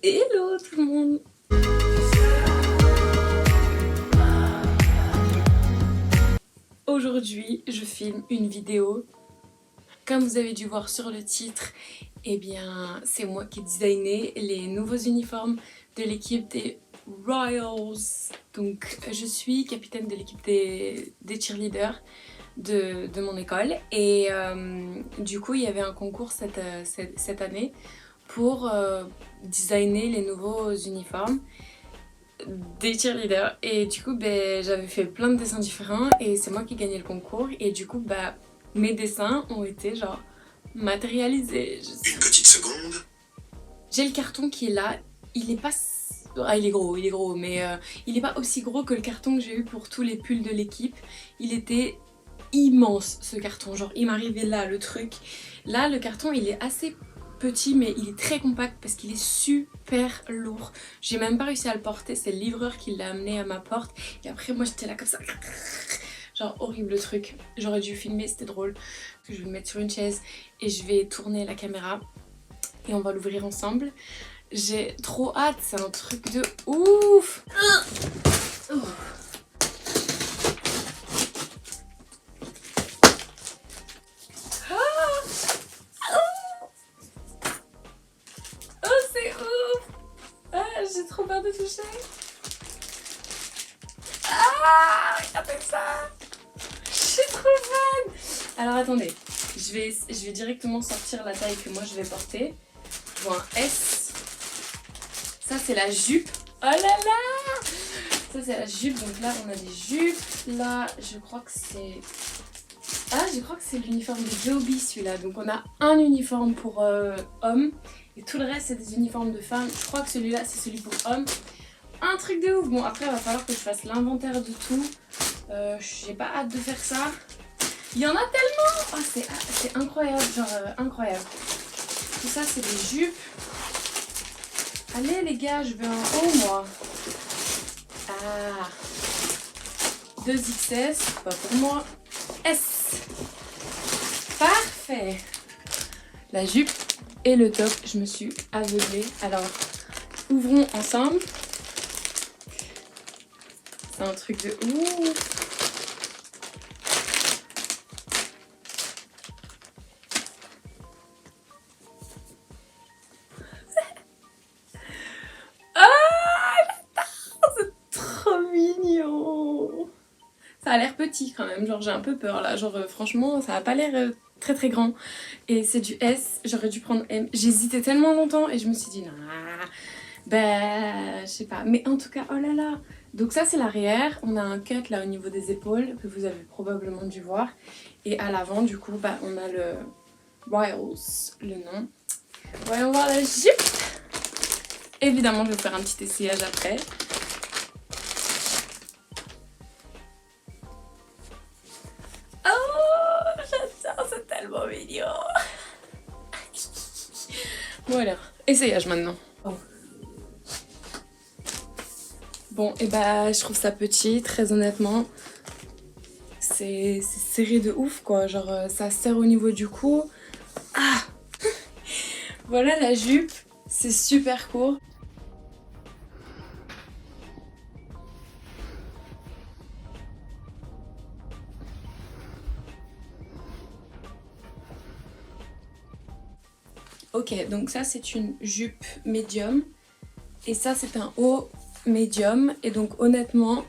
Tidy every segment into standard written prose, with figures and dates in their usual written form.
Hello tout le monde. Aujourd'hui, je filme une vidéo. Comme vous avez dû voir sur le titre, eh bien, c'est moi qui ai designé les nouveaux uniformes de l'équipe des Royals. Donc, je suis capitaine de l'équipe des cheerleaders de mon école. Et du coup, il y avait un concours cette année pour designer les nouveaux uniformes des cheerleaders. Et du coup, j'avais fait plein de dessins différents et c'est moi qui gagnais le concours. Et du coup, mes dessins ont été genre matérialisés. Une petite seconde. J'ai le carton qui est là. Il est pas... Ah, il est gros, mais il est pas aussi gros que le carton que j'ai eu pour tous les pulls de l'équipe. Il était immense ce carton, genre il m'arrivait là le truc. Là le carton il est assez petit mais il est très compact parce qu'il est super lourd. J'ai même pas réussi à le porter, c'est le livreur qui l'a amené à ma porte et après moi j'étais là comme ça. Genre horrible le truc. J'aurais dû filmer, c'était drôle. Je vais le mettre sur une chaise et je vais tourner la caméra et on va l'ouvrir ensemble. J'ai trop hâte, c'est un truc de ouf. J'ai trop peur de toucher. Ah, regardez ça. Je suis trop fan. Alors attendez, je vais directement sortir la taille que moi je vais porter. Je vois un S. Ça c'est la jupe. Oh là là. Ça c'est la jupe, donc là on a des jupes. Là je crois que c'est... Ah, je crois que c'est l'uniforme de Joby celui-là. Donc on a un uniforme pour hommes. Et tout le reste c'est des uniformes de femmes. Je crois que celui-là c'est celui pour hommes. Un truc de ouf. Bon après il va falloir que je fasse l'inventaire de tout. J'ai pas hâte de faire ça. Il y en a tellement. Oh c'est incroyable, genre incroyable. Tout ça c'est des jupes. Allez les gars, je veux un haut moi. Ah 2XS, pas pour moi. S. Parfait. La jupe et le top, je me suis aveuglée. Alors, ouvrons ensemble. C'est un truc de ouf. Ah, c'est trop mignon. Ça a l'air petit quand même, genre j'ai un peu peur là, genre franchement ça a pas l'air très très grand. Et c'est du S, j'aurais dû prendre M. J'hésitais tellement longtemps et je me suis dit non, je sais pas. Mais en tout cas, oh là là. Donc ça c'est l'arrière, on a un cut là au niveau des épaules que vous avez probablement dû voir. Et à l'avant du coup, on a le Royals, le nom. Voyons voir la jupe. Évidemment je vais faire un petit essayage après. C'est tellement mignon. Bon alors, essayage maintenant. Oh. Bon et je trouve ça petit, très honnêtement. C'est serré de ouf quoi, genre ça serre au niveau du cou. Ah. Voilà la jupe, c'est super court. Ok, donc ça c'est une jupe médium et ça c'est un haut médium et donc honnêtement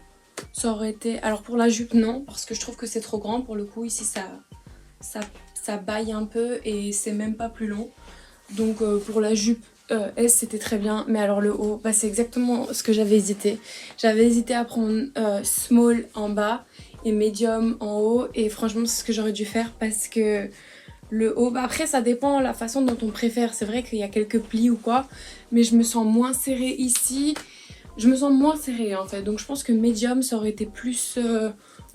ça aurait été... Alors pour la jupe non parce que je trouve que c'est trop grand pour le coup ici ça baille un peu et c'est même pas plus long. Donc pour la jupe S c'était très bien mais alors le haut c'est exactement ce que j'avais hésité. J'avais hésité à prendre small en bas et medium en haut et franchement c'est ce que j'aurais dû faire parce que... Le haut, après ça dépend la façon dont on préfère, c'est vrai qu'il y a quelques plis ou quoi, mais je me sens moins serrée ici, je me sens moins serrée en fait, donc je pense que médium ça aurait été plus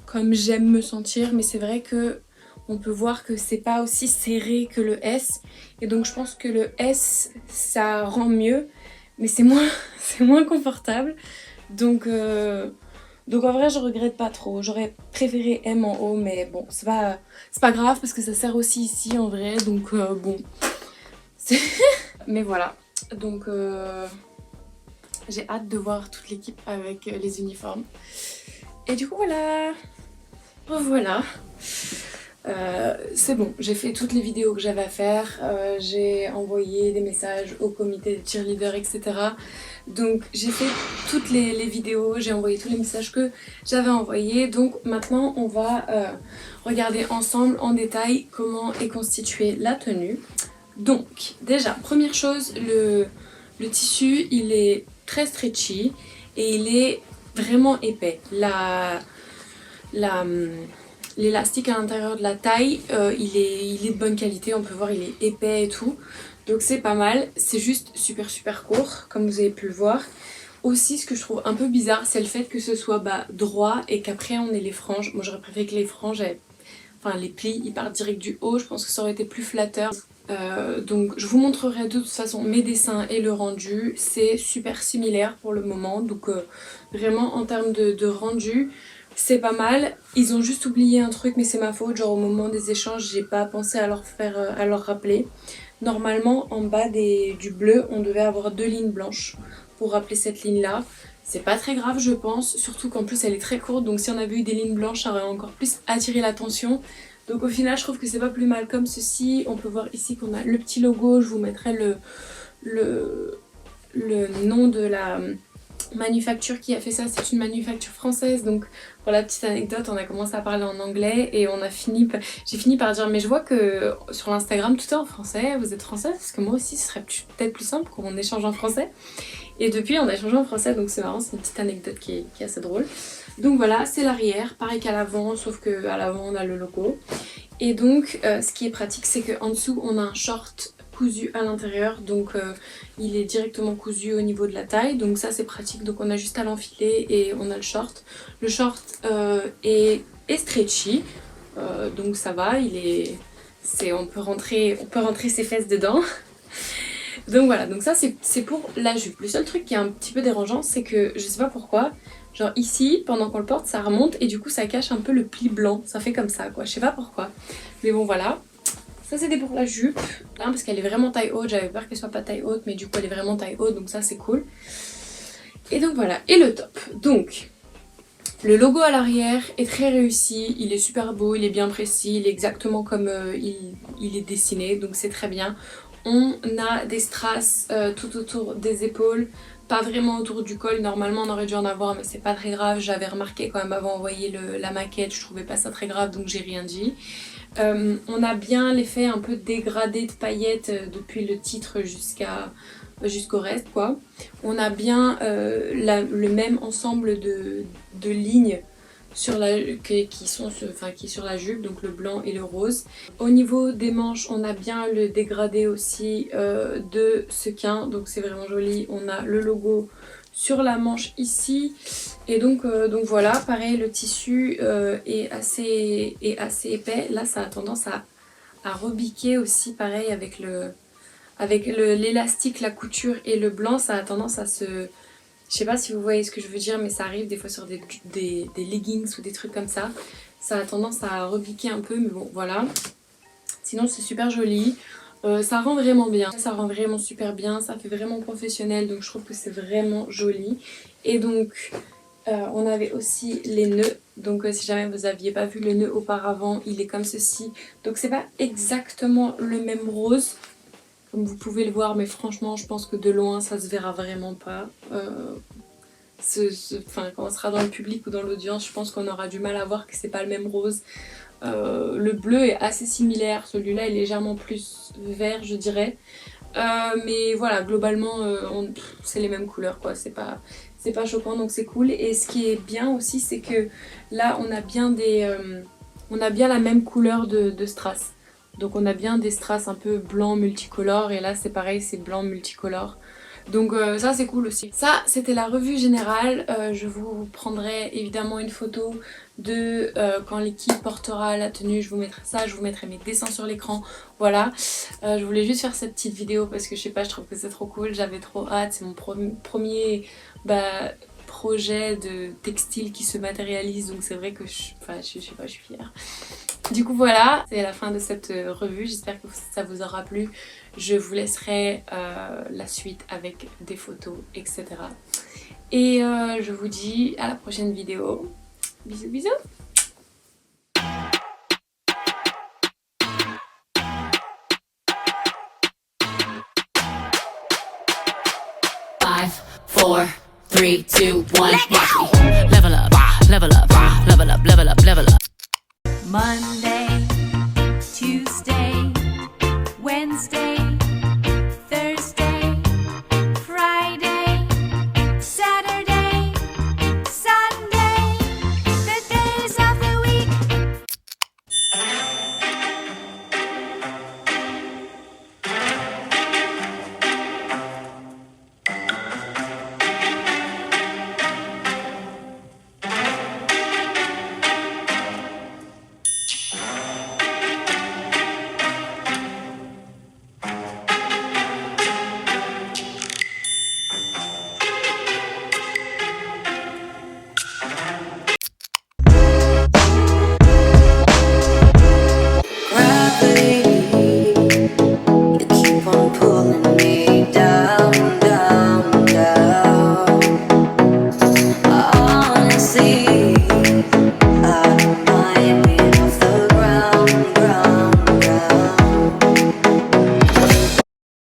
comme j'aime me sentir, mais c'est vrai que on peut voir que c'est pas aussi serré que le S, et donc je pense que le S ça rend mieux, mais c'est moins confortable, donc en vrai je regrette pas trop, j'aurais préféré M en haut mais bon c'est pas grave parce que ça sert aussi ici en vrai donc bon. Mais voilà, Donc j'ai hâte de voir toute l'équipe avec les uniformes. Et du coup voilà. Voilà. C'est bon, j'ai fait toutes les vidéos que j'avais à faire, j'ai envoyé des messages au comité de cheerleader, etc. Donc j'ai fait toutes les vidéos, j'ai envoyé tous les messages que j'avais envoyés. Donc maintenant on va regarder ensemble en détail comment est constituée la tenue. Donc déjà, première chose, le tissu il est très stretchy et il est vraiment épais. L'élastique à l'intérieur de la taille, il est de bonne qualité, on peut voir il est épais et tout. Donc c'est pas mal, c'est juste super court comme vous avez pu le voir. Aussi ce que je trouve un peu bizarre c'est le fait que ce soit droit et qu'après on ait les franges. Moi j'aurais préféré que les franges, enfin les plis ils partent direct du haut, je pense que ça aurait été plus flatteur. Donc je vous montrerai de toute façon mes dessins et le rendu, c'est super similaire pour le moment. Donc vraiment en termes de rendu, c'est pas mal. Ils ont juste oublié un truc mais c'est ma faute, genre au moment des échanges j'ai pas pensé à leur rappeler. Normalement en bas du bleu on devait avoir 2 lignes blanches pour rappeler cette ligne là. C'est pas très grave je pense, surtout qu'en plus elle est très courte, donc si on avait eu des lignes blanches ça aurait encore plus attiré l'attention. Donc au final je trouve que c'est pas plus mal comme ceci. On peut voir ici qu'on a le petit logo, je vous mettrai le nom de la manufacture qui a fait ça, c'est une manufacture française. Donc pour la petite anecdote, on a commencé à parler en anglais et j'ai fini par dire mais je vois que sur l'Instagram tout est en français, vous êtes française, parce que moi aussi ce serait peut-être plus simple qu'on échange en français. Et depuis on a échangé en français, donc c'est marrant, c'est une petite anecdote qui est assez drôle. Donc voilà, c'est l'arrière, pareil qu'à l'avant, sauf qu'à l'avant on a le logo. Et donc ce qui est pratique c'est qu'en dessous on a un short cousu à l'intérieur, donc il est directement cousu au niveau de la taille, donc ça c'est pratique. Donc on a juste à l'enfiler et on a le short. Le short est stretchy, donc ça va, on peut rentrer ses fesses dedans. Donc voilà, donc ça c'est pour la jupe. Le seul truc qui est un petit peu dérangeant c'est que je sais pas pourquoi, genre ici pendant qu'on le porte ça remonte et du coup ça cache un peu le pli blanc, ça fait comme ça quoi, je sais pas pourquoi. Mais bon voilà. Ça c'était pour la jupe, parce qu'elle est vraiment taille haute, j'avais peur qu'elle soit pas taille haute mais du coup elle est vraiment taille haute, donc ça c'est cool. Et donc voilà, et le top. Donc le logo à l'arrière est très réussi, il est super beau, il est bien précis, il est exactement comme il est dessiné, donc c'est très bien. On a des strass tout autour des épaules, pas vraiment autour du col, normalement on aurait dû en avoir mais c'est pas très grave, j'avais remarqué quand même avant d'envoyer la maquette, je trouvais pas ça très grave donc j'ai rien dit. On a bien l'effet un peu dégradé de paillettes depuis le titre jusqu'au reste quoi. On a bien le même ensemble de lignes qui est sur la jupe, donc le blanc et le rose. Au niveau des manches on a bien le dégradé aussi de sequin, donc c'est vraiment joli. On a le logo sur la manche ici et donc voilà, pareil le tissu est assez épais. Là ça a tendance à rebiquer aussi, pareil avec l'élastique, la couture et le blanc, ça a tendance à se... Je sais pas si vous voyez ce que je veux dire mais ça arrive des fois sur des leggings ou des trucs comme ça. Ça a tendance à rebiquer un peu mais bon voilà. Sinon c'est super joli. Ça rend vraiment bien, ça rend vraiment super bien, ça fait vraiment professionnel donc je trouve que c'est vraiment joli. Et donc on avait aussi les nœuds, donc si jamais vous aviez pas vu le nœud auparavant il est comme ceci. Donc c'est pas exactement le même rose comme vous pouvez le voir mais franchement je pense que de loin ça se verra vraiment pas. Quand on sera dans le public ou dans l'audience je pense qu'on aura du mal à voir que c'est pas le même rose. Le bleu est assez similaire, celui-là est légèrement plus vert je dirais. Mais voilà, globalement c'est les mêmes couleurs quoi, c'est pas choquant donc c'est cool. Et ce qui est bien aussi c'est que là on a bien la même couleur de strass. Donc on a bien des strass un peu blanc multicolores et là c'est pareil, c'est blanc multicolore. Donc ça c'est cool aussi. Ça c'était la revue générale, je vous prendrai évidemment une photo de quand l'équipe portera la tenue, je vous mettrai ça, je vous mettrai mes dessins sur l'écran, voilà. Je voulais juste faire cette petite vidéo parce que je sais pas, je trouve que c'est trop cool, j'avais trop hâte, c'est mon premier projet de textile qui se matérialise donc c'est vrai que je sais pas, je suis fière. Du coup voilà, c'est la fin de cette revue, j'espère que ça vous aura plu. Je vous laisserai la suite avec des photos, etc. Et je vous dis à la prochaine vidéo. Bisous bisous. Five, four, three, two, one. Watch me. Level up, level up, level up, level up, level up. Monday.